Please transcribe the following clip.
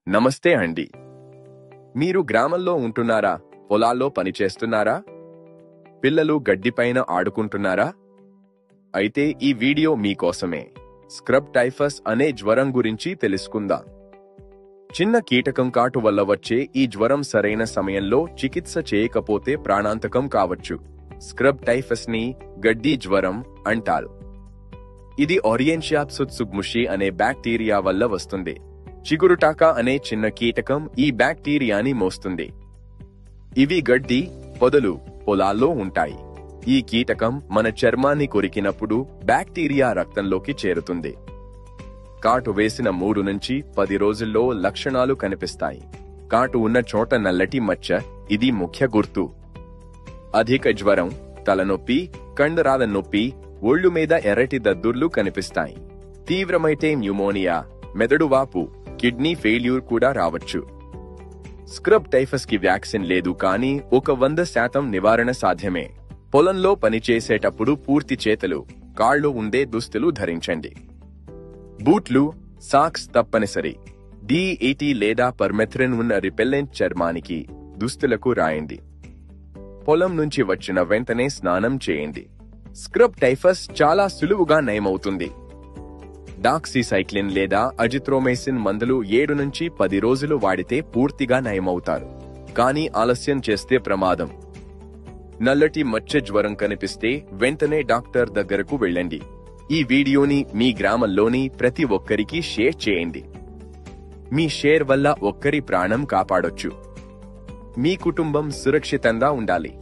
నమస్తే అండి. మీరు గ్రామంలో ఉంటున్నారా? పొలాల్లో పనిచేస్తున్నారా? పిల్లలు గడ్డిపైన ఆడుకుంటున్నారా? అయితే ఈ వీడియో మీకోసమే. స్క్రబ్ టైఫస్ అనే జ్వరం గురించి తెలుసుకుందాం. చిన్న కీటకం కాటు వల్ల వచ్చే ఈ జ్వరం సరైన సమయంలో చికిత్స చేయకపోతే ప్రాణాంతకం కావచ్చు. స్క్రబ్ టైఫస్ ని గడ్డి జ్వరం అంటారు. ఇది ఓరియెన్షియా సుత్సుగ్ముషి అనే బ్యాక్టీరియా వల్ల వస్తుంది. చిగురుటాకా అనే చిన్న కీటకం ఈ బ్యాక్టీరియాని మోస్తుంది. ఇవి గడ్డి, పొదలు, పొలాల్లో ఉంటాయి. ఈ కీటకం మన చర్మాన్ని కొరికినప్పుడు బ్యాక్టీరియా రక్తంలోకి చేరుతుంది. కాటు వేసిన 3 నుంచి 10 రోజుల్లో లక్షణాలు కనిపిస్తాయి. కాటు ఉన్న చోట నల్లటి మచ్చ, ఇది ముఖ్య గుర్తు. అధిక జ్వరం, తలనొప్పి, కండరాల నొప్పి, ఒళ్ళు మీద ఎర్రటి దద్దుర్లు కనిపిస్తాయి. తీవ్రమైతే న్యూమోనియా, మెదడు వాపు, కిడ్నీ ఫెయిల్యూర్ కూడా రావచ్చు. స్క్రబ్ టైఫస్ కి వ్యాక్సిన్ లేదు, కానీ 100% నివారణ సాధ్యమే. పొలంలో పనిచేసేటప్పుడు పూర్తి చేతులు, కాళ్ళు ఉండే దుస్తులు ధరించండి. బూట్లు, సాక్స్ తప్పనిసరి. DEET లేదా పర్మెథ్రిన్ ఉన్న రిపెల్లెంట్ చర్మానికి దుస్తులకు రాయండి. పొలం నుంచి వచ్చిన వెంటనే స్నానం చేయండి. స్క్రబ్ టైఫస్ చాలా సులువుగా నయమవుతుంది. డాక్సీసైక్లిన్ లేదా అజిత్రోమైసిన్ మందులు 7 నుంచి 10 రోజులు వాడితే పూర్తిగా నయమవుతారు. కానీ ఆలస్యం చేస్తే ప్రమాదం. నల్లటి మచ్చ జ్వరం కనిపిస్తే వెంటనే డాక్టర్ దగ్గరకు వెళ్ళండి. ఈ వీడియోని మీ గ్రామంలోని ప్రతి ఒక్కరికి షేర్ చేయండి. మీ షేర్ వల్ల ఒక్కరి ప్రాణం కాపాడొచ్చు. మీ కుటుంబం సురక్షితంగా ఉండాలి.